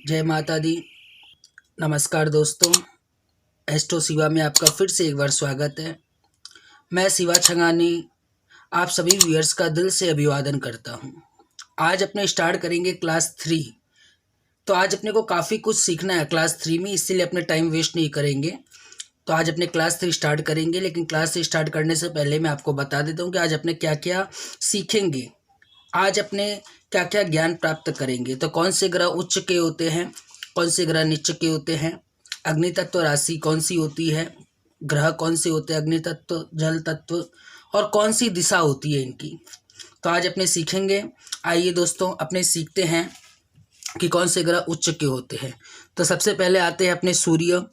जय माता दी। नमस्कार दोस्तों, एस्ट्रो शिवा में आपका फिर से एक बार स्वागत है। मैं शिवा छंगानी आप सभी व्यूअर्स का दिल से अभिवादन करता हूं। आज अपने स्टार्ट करेंगे क्लास 3। तो आज अपने को काफ़ी कुछ सीखना है क्लास 3 में, इसीलिए अपने टाइम वेस्ट नहीं करेंगे। तो आज अपने क्लास 3 स्टार्ट करेंगे, लेकिन क्लास 3 स्टार्ट करने से पहले मैं आपको बता देता हूँ कि आज अपने क्या क्या सीखेंगे, आज अपने क्या क्या ज्ञान प्राप्त करेंगे। तो कौन से ग्रह उच्च के होते हैं, कौन से ग्रह नीच के होते हैं, अग्नि तत्व राशि कौन सी होती है, ग्रह कौन से होते हैं, अग्नि तत्व, जल तत्व, और कौन सी दिशा होती है इनकी। तो आज अपने सीखेंगे। आइए दोस्तों, अपने सीखते हैं कि कौन से ग्रह उच्च के होते हैं। तो सबसे पहले आते हैं अपने सूर्य।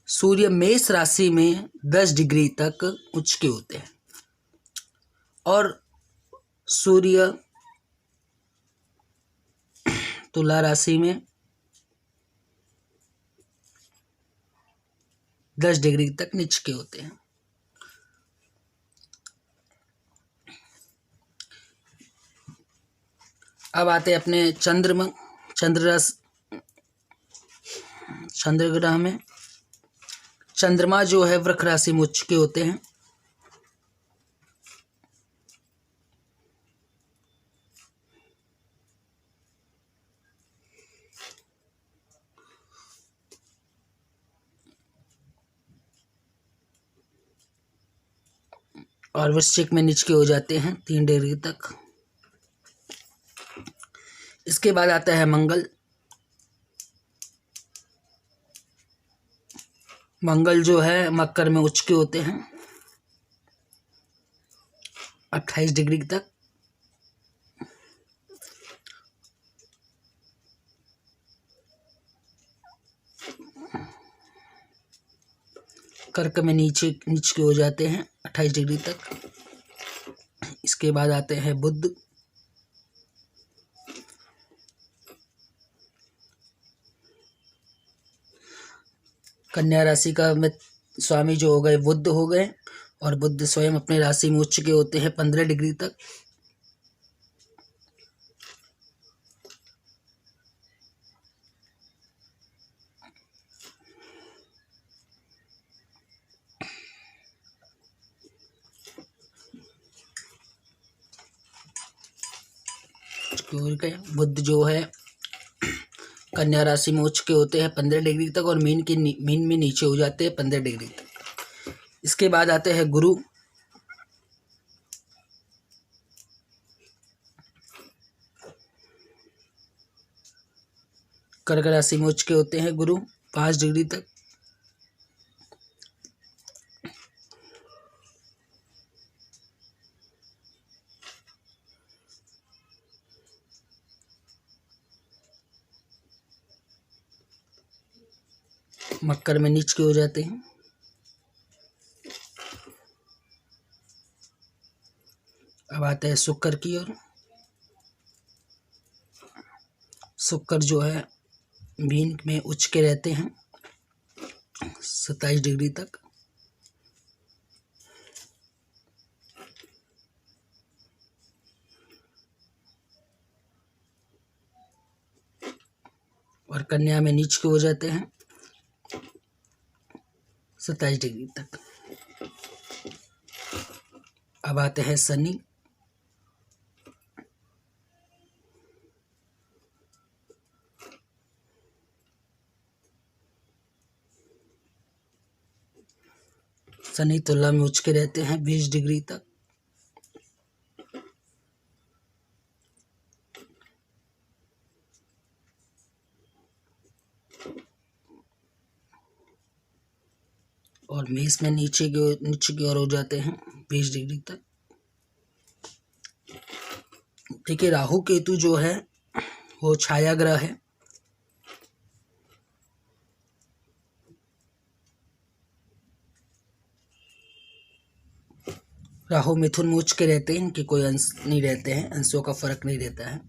सूर्य मेष राशि में 10 डिग्री तक उच्च के होते हैं और सूर्य तुला राशि में 10 डिग्री तक नीच के होते हैं। अब आते हैं अपने चंद्र ग्रह में। चंद्रमा जो है वृष राशि में उच्च के होते हैं। और वृश्चिक में नीच के हो जाते हैं 3 डिग्री तक। इसके बाद आता है मंगल। मंगल जो है मकर में उच्च के होते हैं 28 डिग्री तक। कर्क में नीच के हो जाते हैं 28 डिग्री तक। इसके बाद आते हैं बुध। कन्या राशि का स्वामी जो हो गए बुध हो गए, और बुध स्वयं अपने राशि में उच्च के होते हैं 15 डिग्री तक। बुध जो है कन्या राशि में उच्च के होते हैं 15 डिग्री तक, और मीन में नीचे हो जाते हैं 15 डिग्री तक। इसके बाद आते हैं गुरु। कर्क राशि में उच्च के होते हैं गुरु 5 डिग्री तक। मकर में नीच के हो जाते हैं। अब आता है शुक्र की ओर। शुक्र जो है मीन में उच्च के रहते हैं 27 डिग्री तक। और कन्या में नीच के हो जाते हैं 27 डिग्री तक। अब आते हैं शनि। शनि तुला में उच्च के रहते हैं 20 डिग्री तक। और मेष में नीचे की ओर हो जाते हैं 20 डिग्री तक। देखिए, राहु केतु जो है वो छाया ग्रह है। राहु मिथुन में उच्च के रहते हैं, इनके कोई अंश नहीं रहते हैं, अंशों का फर्क नहीं रहता है।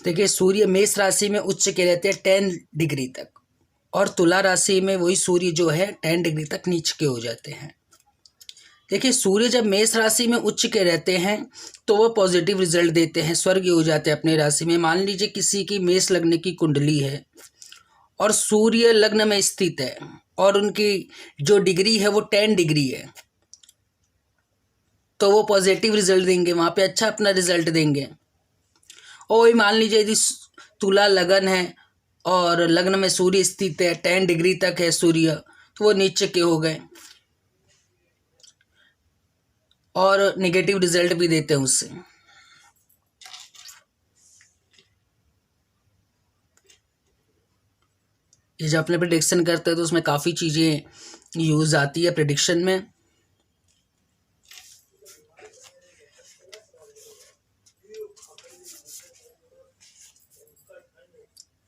देखिए सूर्य मेष राशि में उच्च के रहते हैं 10 डिग्री तक, और तुला राशि में वही सूर्य जो है 10 डिग्री तक नीच के हो जाते हैं। देखिए सूर्य जब मेष राशि में उच्च के रहते हैं तो वह पॉजिटिव रिजल्ट देते हैं, स्वर्गीय हो जाते हैं अपने राशि में। मान लीजिए किसी की मेष लग्न की कुंडली है और सूर्य लग्न में स्थित है और उनकी जो डिग्री है वो 10 डिग्री है, तो वो पॉजिटिव रिजल्ट देंगे, वहाँ पे अच्छा अपना रिजल्ट देंगे। और वही मान लीजिए यदि तुला लगन है और लग्न में सूर्य स्थित है, 10 डिग्री तक है सूर्य, तो वो नीचे के हो गए और नेगेटिव रिजल्ट भी देते हैं उससे। ये जब अपने प्रिडिक्शन करते हैं तो उसमें काफ़ी चीज़ें यूज आती है प्रिडिक्शन में।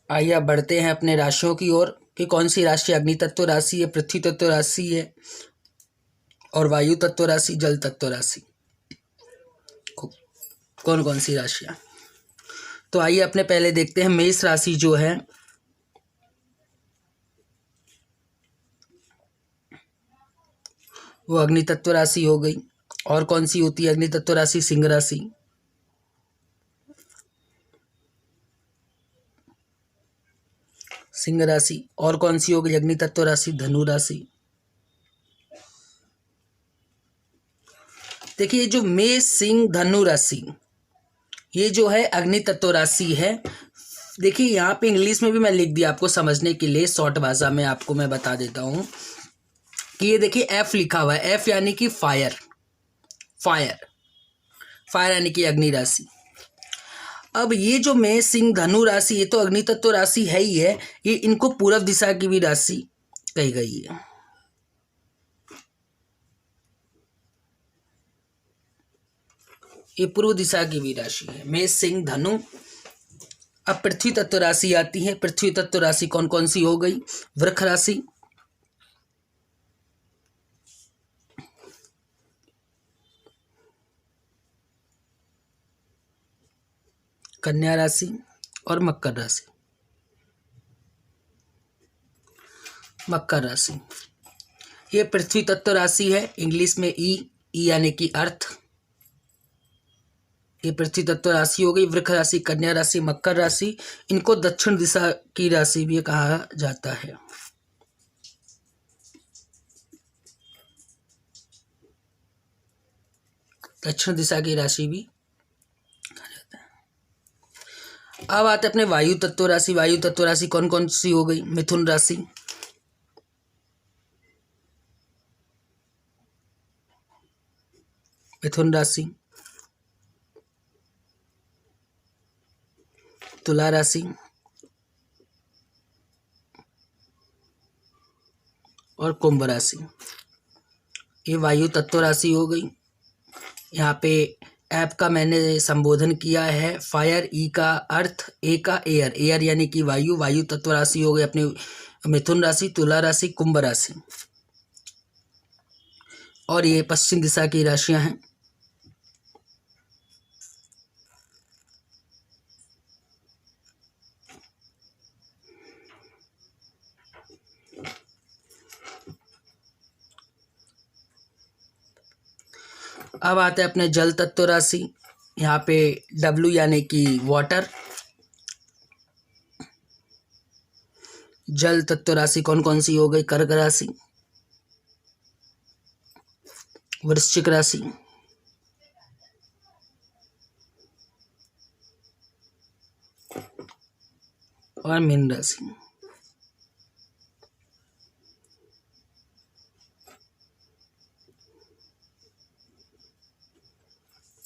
आइए अब बढ़ते हैं अपने राशियों की ओर कि कौन सी राशि अग्नि तत्व राशि है, पृथ्वी तत्व राशि है और वायु तत्व राशि, जल तत्व राशि, कौन कौन सी राशियाँ। तो आइए अपने पहले देखते हैं मेष राशि जो है वो अग्नि तत्व राशि हो गई। और कौन सी होती है अग्नि तत्व राशि? सिंह राशि। सिंह राशि। और कौन सी हो गई अग्नि तत्व राशि? धनु राशि। देखिए जो मेष सिंह धनु राशि ये जो है अग्नि तत्व राशि है। देखिए यहाँ पे इंग्लिश में भी मैं लिख दिया आपको समझने के लिए, शॉर्ट भाषा में आपको मैं बता देता हूँ कि ये देखिए एफ लिखा हुआ है, एफ यानी कि फायर, फायर, फायर यानी कि अग्नि राशि। अब ये जो मेष सिंह धनु राशि ये तो अग्नि तत्व राशि है ही है, ये इनको पूर्व दिशा की भी राशि कही गई है। ये पूर्व दिशा की भी राशि है मेष सिंह धनु। अब पृथ्वी तत्व राशि आती है। पृथ्वी तत्व राशि कौन कौन सी हो गई? वृष राशि, कन्या राशि और मकर राशि। मकर राशि ये पृथ्वी तत्व राशि है, इंग्लिश में ई यानी कि अर्थ। ये पृथ्वी तत्व राशि हो गई। वृष राशि, कन्या राशि, मकर राशि, इनको दक्षिण दिशा की राशि भी कहा जाता है। दक्षिण दिशा की राशि भी कहा जाता है। अब आते हैं अपने वायु तत्व राशि। वायु तत्व राशि कौन कौन सी हो गई? मिथुन राशि, मिथुन राशि, तुला राशि और कुंभ राशि। ये वायु तत्व राशि हो गई। यहाँ पे ऐप का मैंने संबोधन किया है। फायर ई का अर्थ, ए का एयर, एयर यानी कि वायु, वायु तत्व राशि हो गई अपनी मिथुन राशि, तुला राशि, कुंभ राशि। और ये पश्चिम दिशा की राशियां हैं। अब आते हैं अपने जल तत्व राशि। यहाँ पे डब्ल्यू यानी कि वाटर। जल तत्व राशि कौन कौन सी हो गई? कर्क राशि, वृश्चिक राशि, और मीन राशि।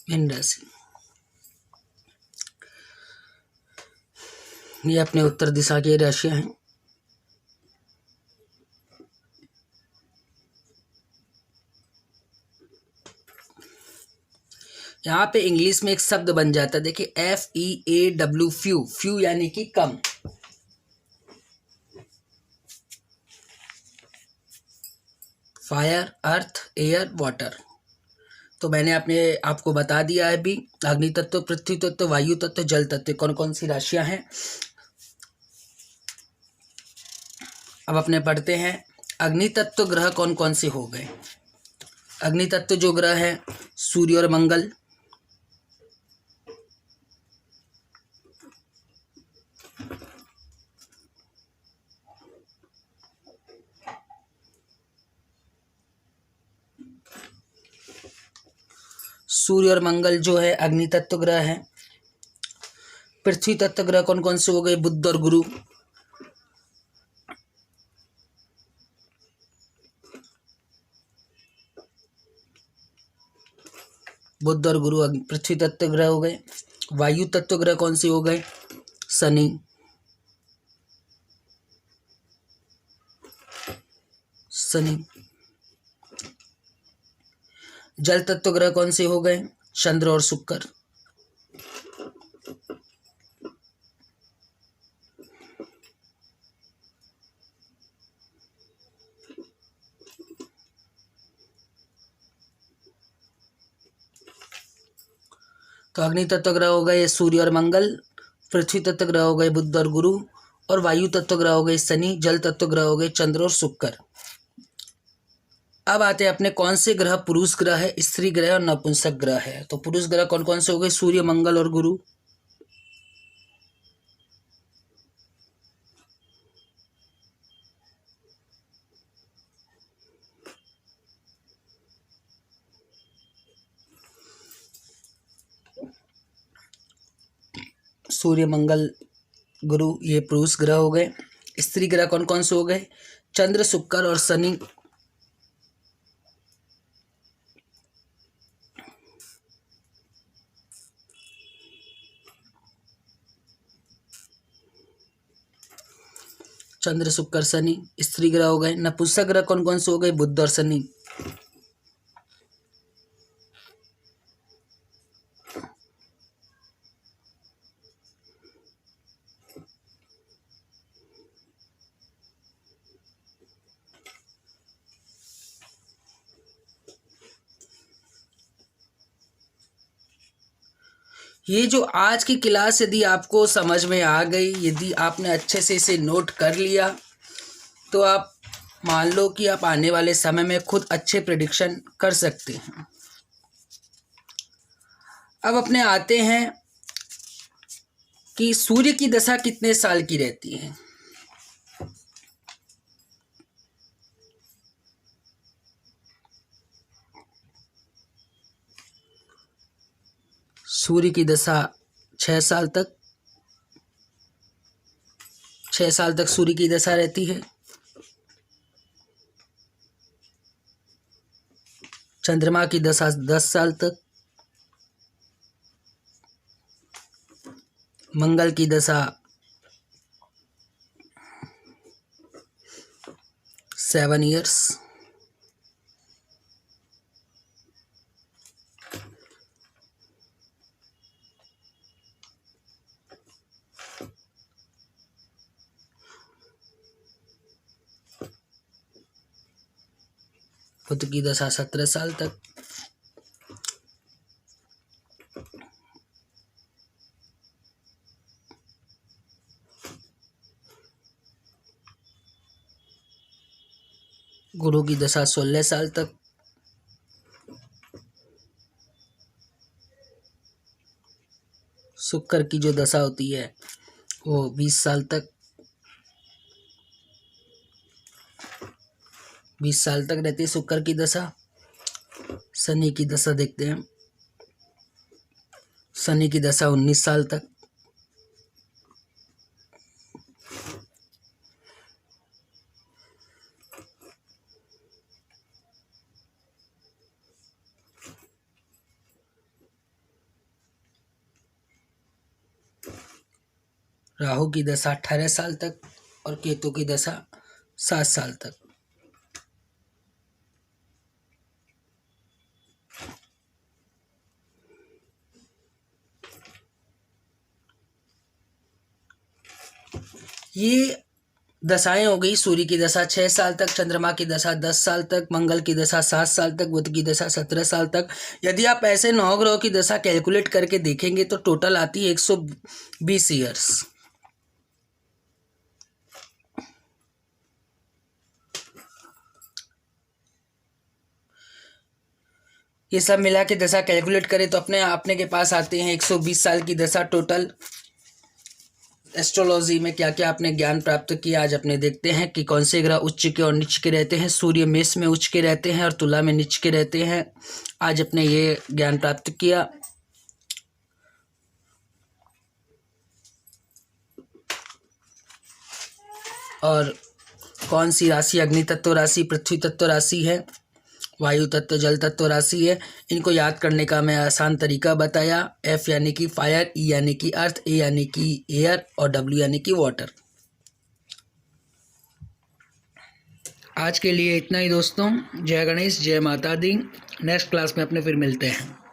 मीन राशि ये अपने उत्तर दिशा की राशियां हैं। यहाँ पे इंग्लिश में एक शब्द बन जाता है, देखिए FEAW, फ्यू, फ्यू यानी कि कम। फायर, अर्थ, एयर, वाटर। तो मैंने अपने आपको बता दिया है भी, अग्नि तत्व, पृथ्वी तत्व, वायु तत्व, जल तत्व कौन कौन सी राशियां हैं। अब अपने पढ़ते हैं अग्नि तत्व ग्रह कौन कौन से हो गए। अग्नि तत्व जो ग्रह है सूर्य और मंगल, सूर्य और मंगल जो है अग्नि तत्व ग्रह है। पृथ्वी तत्व ग्रह कौन कौन से हो गए, बुध और गुरु। बुध और गुरु पृथ्वी तत्व ग्रह हो गए। वायु तत्व ग्रह कौन से हो गए, शनि। शनि। जल तत्व ग्रह कौन से हो गए, चंद्र और शुक्र। तो अग्नि तत्व ग्रह हो गए सूर्य और मंगल, पृथ्वी तत्व ग्रह हो गए बुध और गुरु, और वायु तत्व ग्रह हो गए शनि, जल तत्व ग्रह हो गए चंद्र और शुक्र। अब आते हैं अपने कौन से ग्रह पुरुष ग्रह है, स्त्री ग्रह और नपुंसक ग्रह है। तो पुरुष ग्रह कौन कौन से हो गए, सूर्य, मंगल और गुरु। सूर्य, मंगल, गुरु ये पुरुष ग्रह हो गए। स्त्री ग्रह कौन कौन से हो गए, चंद्र, शुक्र और शनि। चंद्र, शुक्र, शनि स्त्री ग्रह हो गए। नपुंसक ग्रह कौन कौन से हो गए, बुध और शनि। ये जो आज की क्लास यदि आपको समझ में आ गई, यदि आपने अच्छे से इसे नोट कर लिया, तो आप मान लो कि आप आने वाले समय में खुद अच्छे प्रेडिक्शन कर सकते हैं। अब अपने आते हैं कि सूर्य की दशा कितने साल की रहती है। सूर्य की दशा 6 साल तक, 6 साल तक सूर्य की दशा रहती है। चंद्रमा की दशा 10 साल तक। मंगल की दशा 7 ईयर्स। बुध की दशा 17 साल तक। गुरु की दशा 16 साल तक। शुक्र की जो दशा होती है वो 20 साल तक, 20 साल तक रहती है शुक्र की दशा। शनि की दशा देखते हैं, शनि की दशा 19 साल तक। राहु की दशा 18 साल तक और केतु की दशा 7 साल तक। ये दशाएं हो गई, सूर्य की दशा 6 साल तक, चंद्रमा की दशा 10 साल तक, मंगल की दशा 7 साल तक, बुध की दशा 17 साल तक। यदि आप ऐसे 9 ग्रहों की दशा कैलकुलेट करके देखेंगे तो टोटल आती है 120 ईयर्स। ये सब मिला के दशा कैलकुलेट करें तो अपने के पास आते हैं 120 साल की दशा टोटल। एस्ट्रोलॉजी में क्या क्या आपने ज्ञान प्राप्त किया, आज अपने देखते हैं कि कौन से ग्रह उच्च के और नीच के रहते हैं। सूर्य मेष में उच्च के रहते हैं और तुला में नीच के रहते हैं। आज अपने ये ज्ञान प्राप्त किया। और कौन सी राशि अग्नि तत्व राशि, पृथ्वी तत्व राशि है, वायु तत्व, जल तत्व राशि है, इनको याद करने का मैं आसान तरीका बताया। F यानी कि फायर, E यानी कि अर्थ, A यानी कि एयर और W यानी कि वाटर। आज के लिए इतना ही दोस्तों। जय गणेश, जय माता दी। नेक्स्ट क्लास में अपने फिर मिलते हैं।